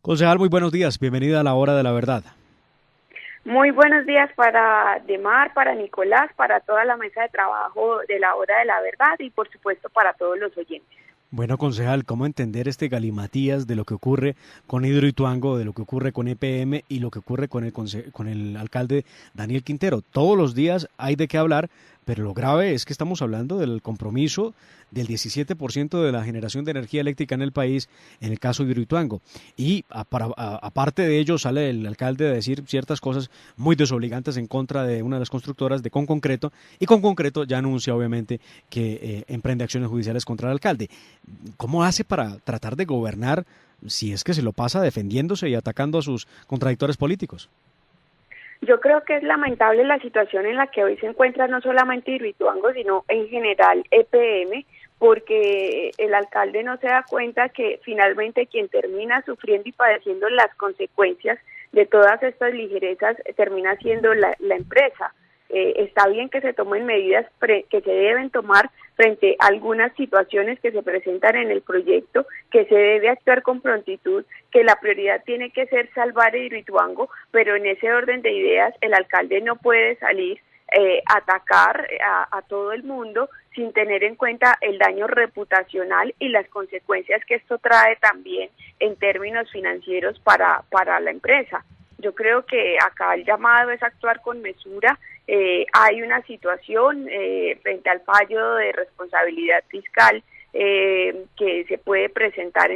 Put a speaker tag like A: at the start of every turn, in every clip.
A: Concejal, muy buenos días. Bienvenida a la Hora de la Verdad.
B: Muy buenos días para Demar, para Nicolás, para toda la mesa de trabajo de la Hora de la Verdad y por supuesto para todos los oyentes.
A: Bueno, concejal, ¿cómo entender este galimatías de lo que ocurre con Hidroituango, de lo que ocurre con EPM y lo que ocurre con con el alcalde Daniel Quintero? Todos los días hay de qué hablar, pero lo grave es que estamos hablando del compromiso del 17% de la generación de energía eléctrica en el país, en el caso de Hidroituango. Y aparte de ello sale el alcalde a decir ciertas cosas muy desobligantes en contra de una de las constructoras de Conconcreto, y Conconcreto ya anuncia obviamente que emprende acciones judiciales contra el alcalde. ¿Cómo hace para tratar de gobernar si es que se lo pasa defendiéndose y atacando a sus contradictores políticos?
B: Yo creo que es lamentable la situación en la que hoy se encuentra no solamente Hidroituango, sino en general EPM, porque el alcalde no se da cuenta que finalmente quien termina sufriendo y padeciendo las consecuencias de todas estas ligerezas termina siendo la empresa. Está bien que se tomen medidas que se deben tomar frente a algunas situaciones que se presentan en el proyecto, que se debe actuar con prontitud, que la prioridad tiene que ser salvar Hidroituango, pero en ese orden de ideas el alcalde no puede salir atacar a todo el mundo sin tener en cuenta el daño reputacional y las consecuencias que esto trae también en términos financieros para la empresa. Yo creo que acá el llamado es actuar con mesura. Hay una situación frente al fallo de responsabilidad fiscal que se puede presentar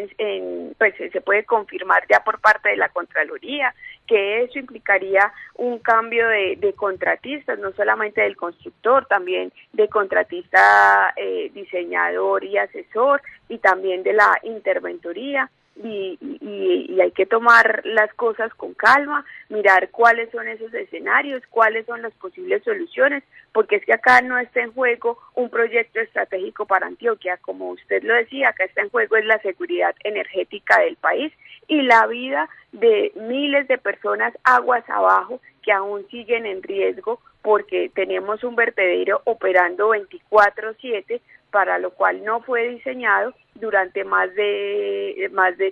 B: pues se puede confirmar ya por parte de la Contraloría, que eso implicaría un cambio de contratistas, no solamente del constructor, también de contratista, diseñador y asesor, y también de la interventoría. Y hay que tomar las cosas con calma, mirar cuáles son esos escenarios, cuáles son las posibles soluciones, porque es que acá no está en juego un proyecto estratégico para Antioquia, como usted lo decía, acá está en juego es la seguridad energética del país y la vida de miles de personas aguas abajo que aún siguen en riesgo porque tenemos un vertedero operando 24/7, para lo cual no fue diseñado durante más de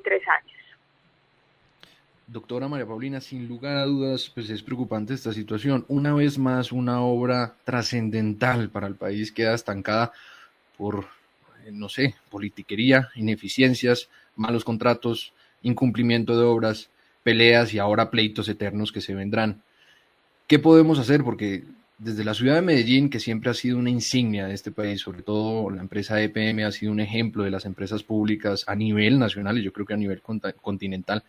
B: 3 años.
C: Doctora María Paulina, sin lugar a dudas, pues es preocupante esta situación. Una vez más, una obra trascendental para el país queda estancada por, no sé, politiquería, ineficiencias, malos contratos, incumplimiento de obras, peleas y ahora pleitos eternos que se vendrán. ¿Qué podemos hacer? Porque desde la ciudad de Medellín, que siempre ha sido una insignia de este país, sobre todo la empresa EPM ha sido un ejemplo de las empresas públicas a nivel nacional y yo creo que a nivel continental.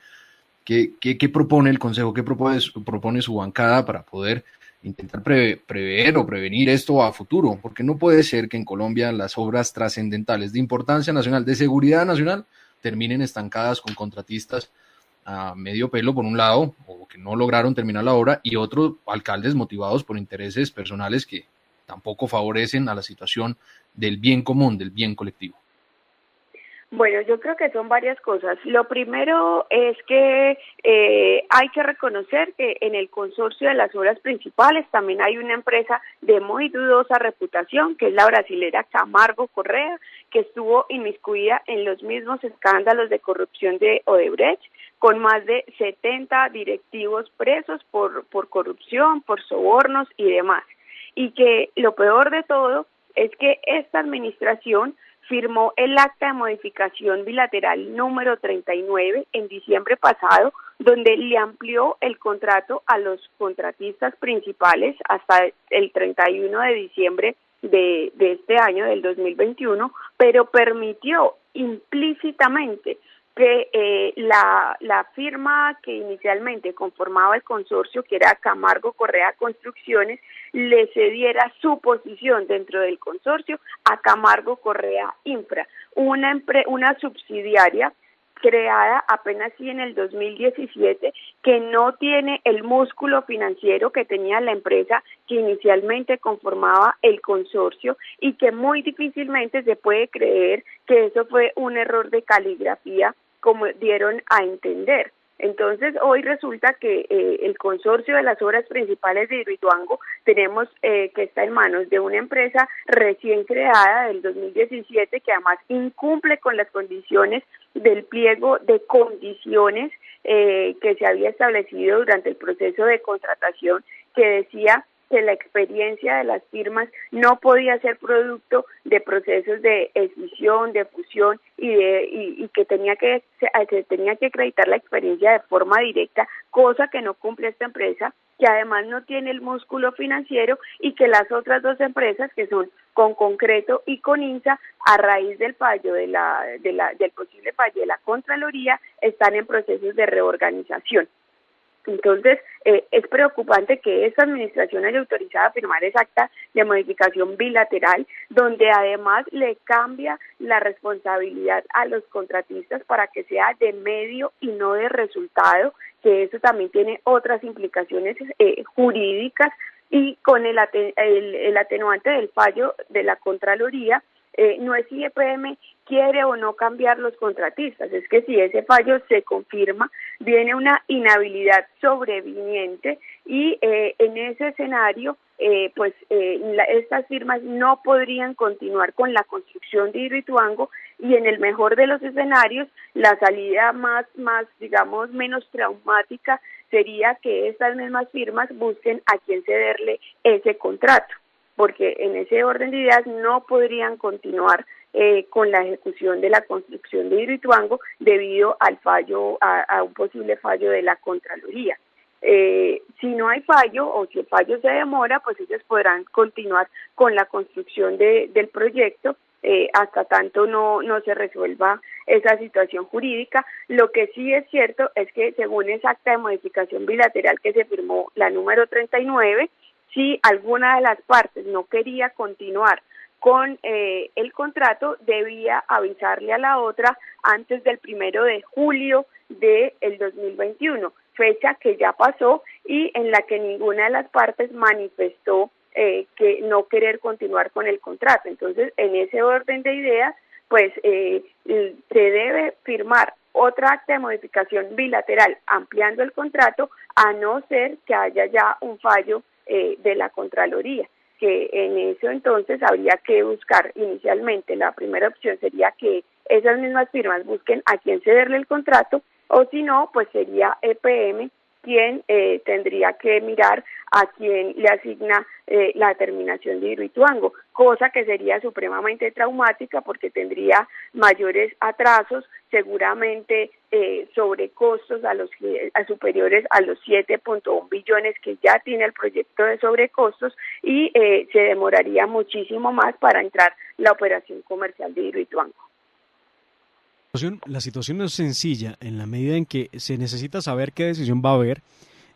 C: ¿Qué propone el Consejo? ¿Qué propone su bancada para poder intentar prever o prevenir esto a futuro? Porque no puede ser que en Colombia las obras trascendentales de importancia nacional, de seguridad nacional, terminen estancadas con contratistas a medio pelo por un lado, o que no lograron terminar la obra, y otros alcaldes motivados por intereses personales que tampoco favorecen a la situación del bien común, del bien colectivo.
B: Bueno, yo creo que son varias cosas. Lo primero es que hay que reconocer que en el consorcio de las obras principales también hay una empresa de muy dudosa reputación, que es la brasilera Camargo Correa, que estuvo inmiscuida en los mismos escándalos de corrupción de Odebrecht, con más de 70 directivos presos por corrupción, por sobornos y demás. Y que lo peor de todo es que esta administración firmó el acta de modificación bilateral número 39 en diciembre pasado, donde le amplió el contrato a los contratistas principales hasta el 31 de diciembre de este año, del 2021, pero permitió implícitamente que la firma que inicialmente conformaba el consorcio, que era Camargo Correa Construcciones, le cediera su posición dentro del consorcio a Camargo Correa Infra, una subsidiaria creada apenas sí en el 2017, que no tiene el músculo financiero que tenía la empresa que inicialmente conformaba el consorcio y que muy difícilmente se puede creer que eso fue un error de caligrafía como dieron a entender. Entonces, hoy resulta que el consorcio de las obras principales de Hidroituango tenemos que está en manos de una empresa recién creada del 2017 que además incumple con las condiciones del pliego de condiciones que se había establecido durante el proceso de contratación, que decía que la experiencia de las firmas no podía ser producto de procesos de escisión, de fusión y que se tenía que acreditar la experiencia de forma directa, cosa que no cumple esta empresa, que además no tiene el músculo financiero, y que las otras dos empresas, que son Conconcreto y Coninsa, a raíz del fallo del posible fallo de la Contraloría, están en procesos de reorganización. Entonces, es preocupante que esta administración haya autorizado a firmar esa acta de modificación bilateral, donde además le cambia la responsabilidad a los contratistas para que sea de medio y no de resultado, que eso también tiene otras implicaciones jurídicas, y con el atenuante del fallo de la Contraloría. No es si EPM quiere o no cambiar los contratistas, es que si ese fallo se confirma, viene una inhabilidad sobreviniente, y en ese escenario, estas firmas no podrían continuar con la construcción de Hidroituango, y en el mejor de los escenarios, la salida digamos, menos traumática sería que estas mismas firmas busquen a quién cederle ese contrato, porque en ese orden de ideas no podrían continuar con la ejecución de la construcción de Hidroituango debido al fallo, a un posible fallo de la Contraloría. Si no hay fallo, o si el fallo se demora, pues ellos podrán continuar con la construcción del proyecto hasta tanto no se resuelva esa situación jurídica. Lo que sí es cierto es que según esa acta de modificación bilateral que se firmó, la número 39, si alguna de las partes no quería continuar con el contrato, debía avisarle a la otra antes del 1 de julio del 2021, fecha que ya pasó y en la que ninguna de las partes manifestó que no querer continuar con el contrato. Entonces, en ese orden de ideas, pues se debe firmar otra acta de modificación bilateral ampliando el contrato, a no ser que haya ya un fallo de la Contraloría, que en eso entonces habría que buscar inicialmente. La primera opción sería que esas mismas firmas busquen a quién cederle el contrato, o si no, pues sería EPM quien tendría que mirar a quién le asigna la terminación de Hidroituango, cosa que sería supremamente traumática porque mayores atrasos, seguramente sobrecostos a superiores a los 7.1 billones que ya tiene el proyecto de sobrecostos, y se demoraría muchísimo más para entrar la operación comercial de Hidroituango.
A: La situación no es sencilla en la medida en que se necesita saber qué decisión va a haber.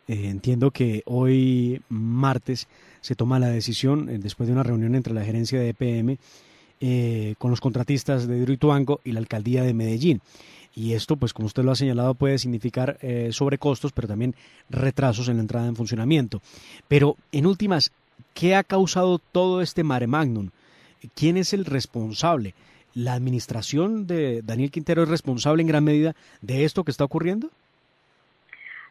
A: Entiendo que hoy martes se toma la decisión después de una reunión entre la gerencia de EPM con los contratistas de Hidroituango y la alcaldía de Medellín. Y esto, pues como usted lo ha señalado, puede significar sobrecostos, pero también retrasos en la entrada en funcionamiento. Pero en últimas, ¿qué ha causado todo este mare magnum? ¿Quién es el responsable? ¿La administración de Daniel Quintero es responsable en gran medida de esto que está ocurriendo?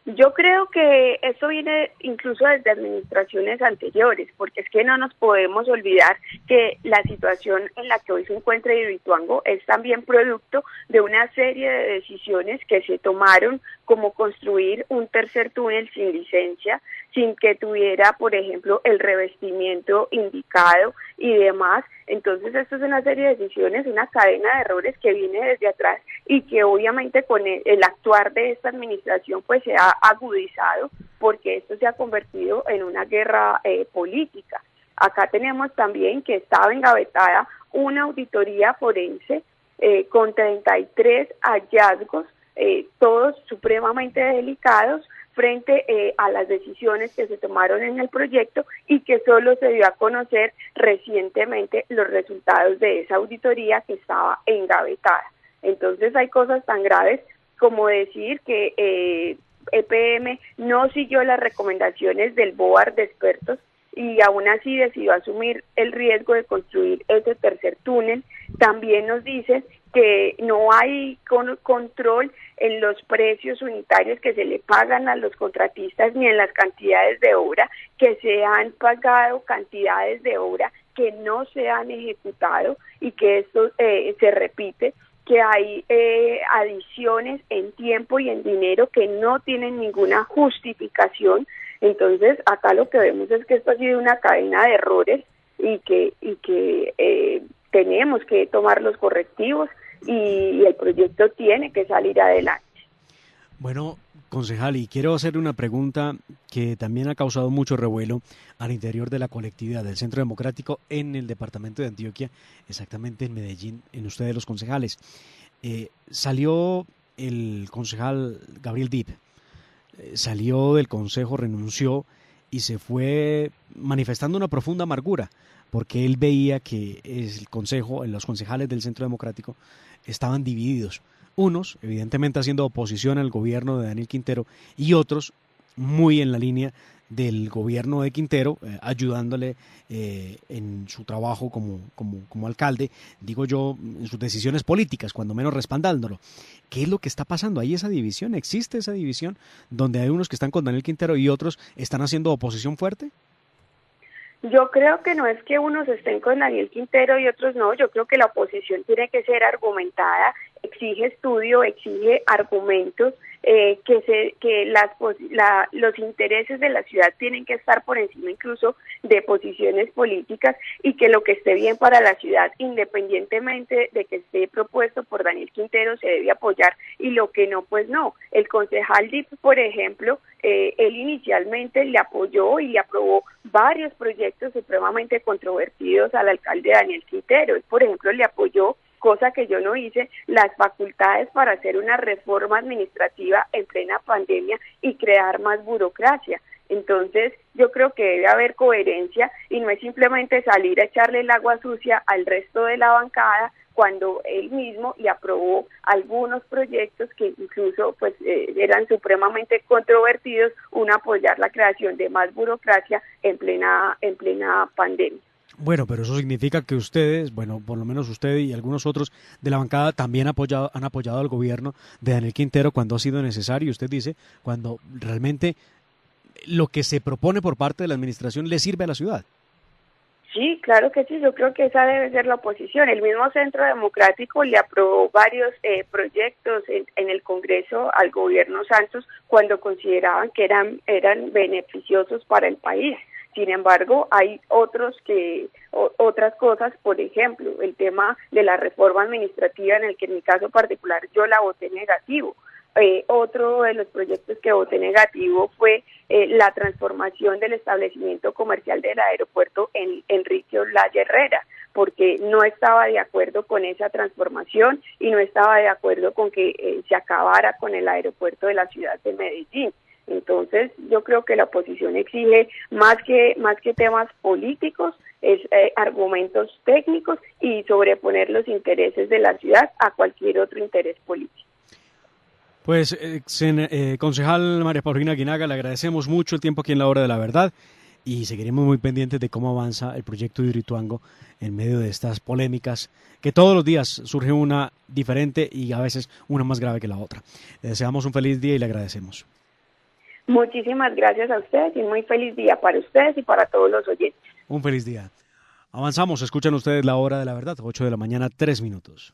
B: Yo creo que esto viene incluso desde administraciones anteriores, porque es que no nos podemos olvidar que la situación en la que hoy se encuentra Hidroituango es también producto de una serie de decisiones que se tomaron, como construir un tercer túnel sin licencia, sin que tuviera, por ejemplo, el revestimiento indicado y demás. Entonces, esto es una serie de decisiones, una cadena de errores que viene desde atrás y que obviamente con el actuar de esta administración pues se ha agudizado, porque esto se ha convertido en una guerra política. Acá tenemos también que estaba engavetada una auditoría forense con 33 hallazgos, todos supremamente delicados, frente a las decisiones que se tomaron en el proyecto, y que solo se dio a conocer recientemente los resultados de esa auditoría que estaba engavetada. Entonces hay cosas tan graves como decir que EPM no siguió las recomendaciones del BOAR de expertos y aún así decidió asumir el riesgo de construir ese tercer túnel. También nos dicen que no hay control en los precios unitarios que se le pagan a los contratistas ni en las cantidades de obra, que se han pagado cantidades de obra que no se han ejecutado y que esto se repite. que hay adiciones en tiempo y en dinero que no tienen ninguna justificación. Entonces, acá lo que vemos es que esto ha sido una cadena de errores y que tenemos que tomar los correctivos y el proyecto tiene que salir adelante.
A: Bueno, concejal, y quiero hacerle una pregunta que también ha causado mucho revuelo al interior de la colectividad del Centro Democrático en el departamento de Antioquia, exactamente en Medellín, en ustedes los concejales. Salió el concejal Gabriel Dip, salió del consejo, renunció y se fue manifestando una profunda amargura, porque él veía que el consejo, los concejales del Centro Democrático estaban divididos. Unos, evidentemente, haciendo oposición al gobierno de Daniel Quintero y otros muy en la línea del gobierno de Quintero, ayudándole en su trabajo como alcalde, digo yo, en sus decisiones políticas, cuando menos respaldándolo. ¿Qué es lo que está pasando? ¿Hay esa división? ¿Existe esa división donde hay unos que están con Daniel Quintero y otros están haciendo oposición fuerte?
B: Yo creo que no es que unos estén con Daniel Quintero y otros no. Yo creo que la oposición tiene que ser argumentada, exige estudio, exige argumentos, los intereses de la ciudad tienen que estar por encima incluso de posiciones políticas, y que lo que esté bien para la ciudad, independientemente de que esté propuesto por Daniel Quintero, se debe apoyar, y lo que no, pues no. El concejal Dip, por ejemplo, él inicialmente le apoyó y le aprobó varios proyectos supremamente controvertidos al alcalde Daniel Quintero. Él, por ejemplo, le apoyó, cosa que yo no hice, las facultades para hacer una reforma administrativa en plena pandemia y crear más burocracia. Entonces, yo creo que debe haber coherencia y no es simplemente salir a echarle el agua sucia al resto de la bancada, cuando él mismo le aprobó algunos proyectos que incluso pues eran supremamente controvertidos, apoyar la creación de más burocracia en plena pandemia.
A: Bueno, pero eso significa que ustedes, bueno, por lo menos usted y algunos otros de la bancada también han apoyado al gobierno de Daniel Quintero cuando ha sido necesario, usted dice, cuando realmente lo que se propone por parte de la administración le sirve a la ciudad.
B: Sí, claro que sí, yo creo que esa debe ser la oposición. El mismo Centro Democrático le aprobó varios proyectos en el Congreso al gobierno Santos cuando consideraban que eran beneficiosos para el país. Sin embargo, hay otras cosas, por ejemplo, el tema de la reforma administrativa, en el que en mi caso particular yo la voté negativo. Otro de los proyectos que voté negativo fue la transformación del establecimiento comercial del aeropuerto en Enrique Olaya Herrera, porque no estaba de acuerdo con esa transformación y no estaba de acuerdo con que se acabara con el aeropuerto de la ciudad de Medellín. Entonces, yo creo que la oposición exige más que temas políticos, argumentos técnicos y sobreponer los intereses de la ciudad a cualquier otro interés político.
A: Pues, concejal María Paulina Aguinaga, le agradecemos mucho el tiempo aquí en La Hora de la Verdad y seguiremos muy pendientes de cómo avanza el proyecto de Hidroituango en medio de estas polémicas, que todos los días surge una diferente y a veces una más grave que la otra. Le deseamos un feliz día y le agradecemos.
B: Muchísimas gracias a ustedes y un muy feliz día para ustedes y para todos los oyentes.
A: Un feliz día. Avanzamos, escuchan ustedes La Hora de la Verdad, 8 de la mañana, 3 minutos.